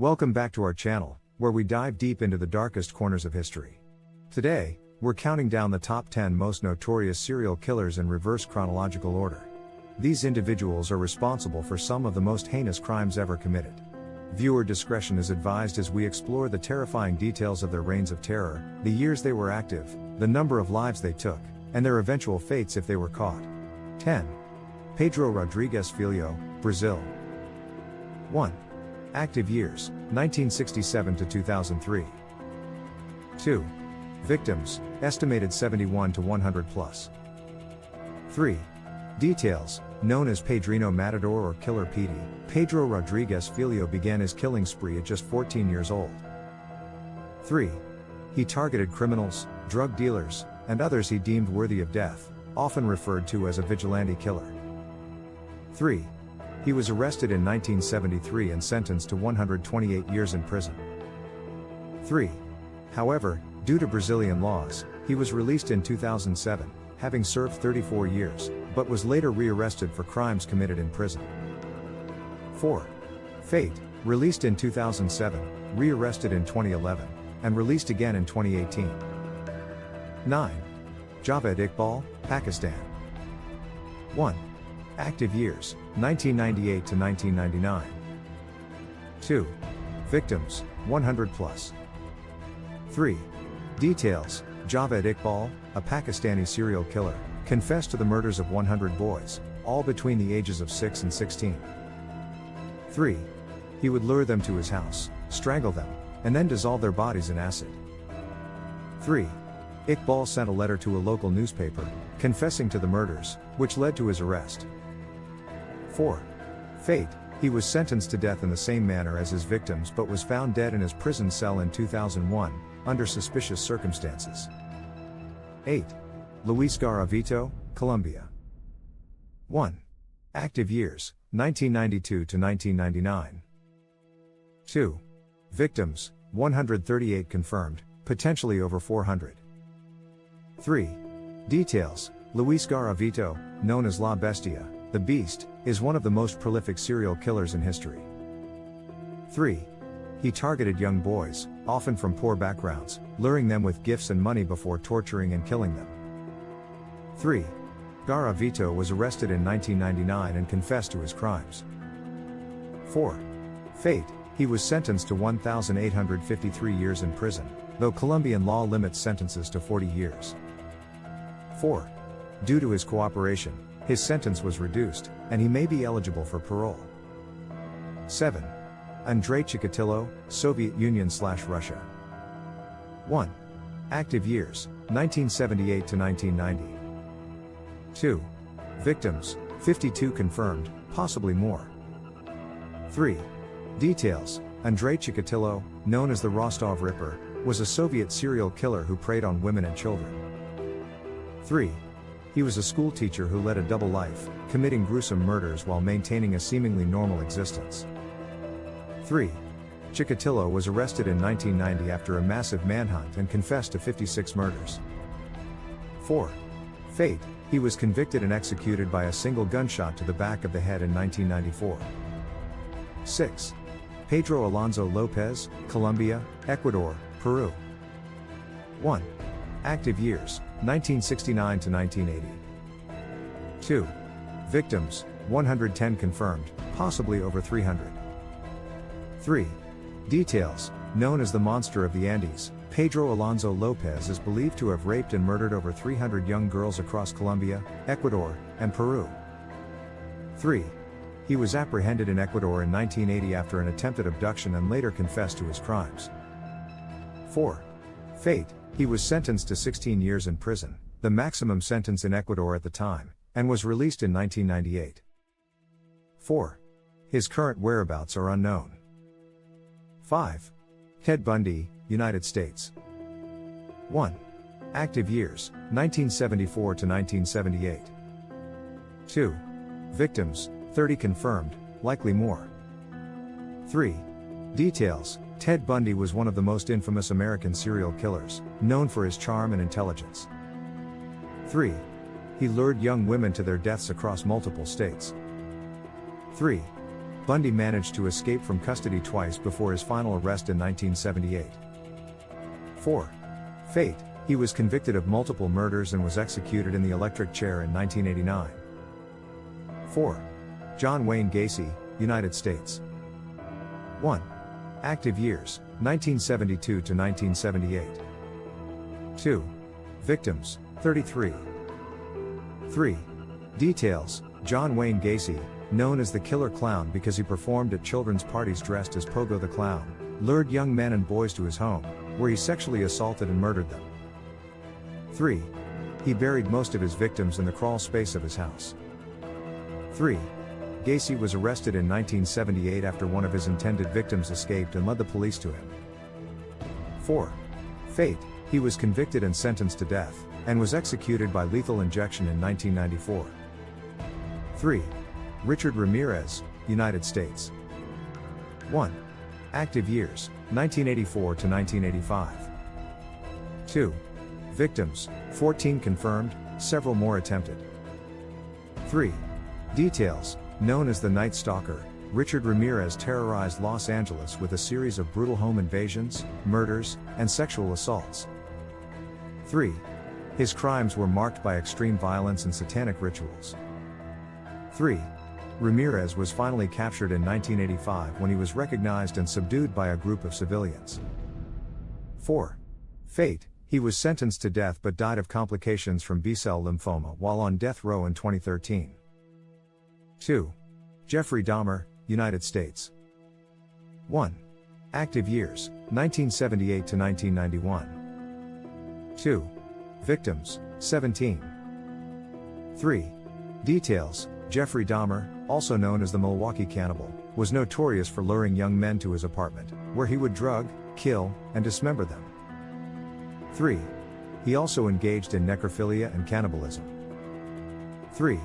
Welcome back to our channel, where we dive deep into the darkest corners of history. Today, we're counting down the top 10 most notorious serial killers in reverse chronological order. These individuals are responsible for some of the most heinous crimes ever committed. Viewer discretion is advised as we explore the terrifying details of their reigns of terror, the years they were active, the number of lives they took, and their eventual fates if they were caught. 10. Pedro Rodrigues Filho, Brazil. 1. Active years, 1967 to 2003. 2. Victims, estimated 71 to 100 plus. 3. Details, known as Padrino Matador or Killer Petey, Pedro Rodrigues Filho began his killing spree at just 14 years old. 3. He targeted criminals, drug dealers, and others he deemed worthy of death, often referred to as a vigilante killer. 3. He was arrested in 1973 and sentenced to 128 years in prison. 3. However, due to Brazilian laws, he was released in 2007, having served 34 years, but was later rearrested for crimes committed in prison. 4. Fate, released in 2007, rearrested in 2011, and released again in 2018. 9. Javed Iqbal, Pakistan. 1. Active years, 1998 to 1999. 2. Victims, 100 plus. 3. Details, Javed Iqbal, a Pakistani serial killer, confessed to the murders of 100 boys, all between the ages of 6 and 16. 3. He would lure them to his house, strangle them, and then dissolve their bodies in acid. 3. Iqbal sent a letter to a local newspaper, confessing to the murders, which led to his arrest. 4. Fate, he was sentenced to death in the same manner as his victims but was found dead in his prison cell in 2001, under suspicious circumstances. 8. Luis Garavito, Colombia. 1. Active years, 1992 to 1999. 2. Victims, 138 confirmed, potentially over 400. 3. Details, Luis Garavito, known as La Bestia, the Beast, is one of the most prolific serial killers in history. 3. He targeted young boys, often from poor backgrounds, luring them with gifts and money before torturing and killing them. 3. Garavito was arrested in 1999 and confessed to his crimes. 4. Fate, he was sentenced to 1,853 years in prison, though Colombian law limits sentences to 40 years. 4. Due to his cooperation, his sentence was reduced, and he may be eligible for parole. 7. Andrei Chikatilo, Soviet Union/Russia. 1. Active years, 1978 to 1990. 2. Victims, 52 confirmed, possibly more. 3. Details, Andrei Chikatilo, known as the Rostov Ripper, was a Soviet serial killer who preyed on women and children. 3. He was a school teacher who led a double life, committing gruesome murders while maintaining a seemingly normal existence. 3. Chikatilo was arrested in 1990 after a massive manhunt and confessed to 56 murders. 4. Fate, he was convicted and executed by a single gunshot to the back of the head in 1994. 6. Pedro Alonso Lopez, Colombia, Ecuador, Peru. 1. Active years, 1969 to 1980. 2. Victims, 110 confirmed, possibly over 300. 3. Details, known as the Monster of the Andes, Pedro Alonso Lopez is believed to have raped and murdered over 300 young girls across Colombia, Ecuador, and Peru. 3. He was apprehended in Ecuador in 1980 after an attempted abduction and later confessed to his crimes. 4. Fate, he was sentenced to 16 years in prison, the maximum sentence in Ecuador at the time, and was released in 1998. 4. His current whereabouts are unknown. 5. Ted Bundy, United States. 1. Active years, 1974 to 1978. 2. Victims, 30 confirmed, likely more. 3. Details, Ted Bundy was one of the most infamous American serial killers, known for his charm and intelligence. 3. He lured young women to their deaths across multiple states. 3. Bundy managed to escape from custody twice before his final arrest in 1978. 4. Fate. He was convicted of multiple murders and was executed in the electric chair in 1989. 4. John Wayne Gacy, United States. 1. Active years, 1972 to 1978. 2. Victims, 33. 3. Details. John Wayne Gacy, known as the Killer Clown because he performed at children's parties dressed as Pogo the Clown, lured young men and boys to his home, where he sexually assaulted and murdered them. 3. He buried most of his victims in the crawl space of his house. 3. Gacy was arrested in 1978 after one of his intended victims escaped and led the police to him. 4. Fate. He was convicted and sentenced to death, and was executed by lethal injection in 1994. 3. Richard Ramirez, United States. 1. Active years, 1984 to 1985. 2. Victims, 14 confirmed, several more attempted. 3. Details. Known as the Night Stalker, Richard Ramirez terrorized Los Angeles with a series of brutal home invasions, murders, and sexual assaults. 3. His crimes were marked by extreme violence and satanic rituals. 3. Ramirez was finally captured in 1985 when he was recognized and subdued by a group of civilians. 4. Fate. He was sentenced to death but died of complications from B-cell lymphoma while on death row in 2013. 2. Jeffrey Dahmer, United States. 1. Active years, 1978 to 1991. 2. Victims, 17. 3. Details. Jeffrey Dahmer, also known as the Milwaukee Cannibal, was notorious for luring young men to his apartment, where he would drug, kill, and dismember them. 3. He also engaged in necrophilia and cannibalism. 3.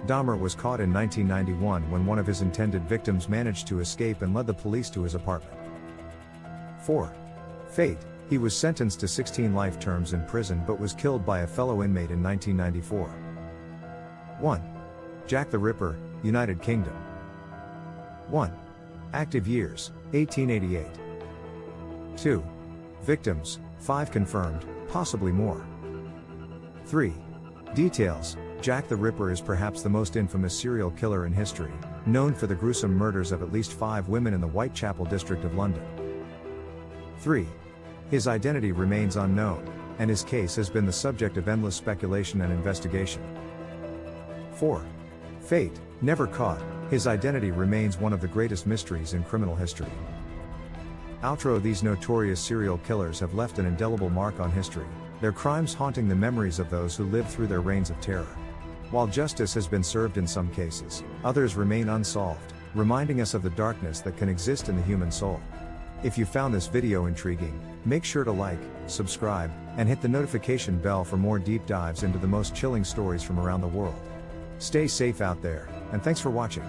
Dahmer was caught in 1991 when one of his intended victims managed to escape and led the police to his apartment. 4. Fate. He was sentenced to 16 life terms in prison but was killed by a fellow inmate in 1994. 1. Jack the Ripper, United Kingdom. 1. Active years, 1888. 2. Victims, 5 confirmed, possibly more. 3. Details. Jack the Ripper is perhaps the most infamous serial killer in history, known for the gruesome murders of at least 5 women in the Whitechapel district of London. 3. His identity remains unknown, and his case has been the subject of endless speculation and investigation. 4. Fate. Never caught, his identity remains one of the greatest mysteries in criminal history. Outro. These notorious serial killers have left an indelible mark on history, their crimes haunting the memories of those who lived through their reigns of terror. While justice has been served in some cases, others remain unsolved, reminding us of the darkness that can exist in the human soul. If you found this video intriguing, make sure to like, subscribe, and hit the notification bell for more deep dives into the most chilling stories from around the world. Stay safe out there, and thanks for watching.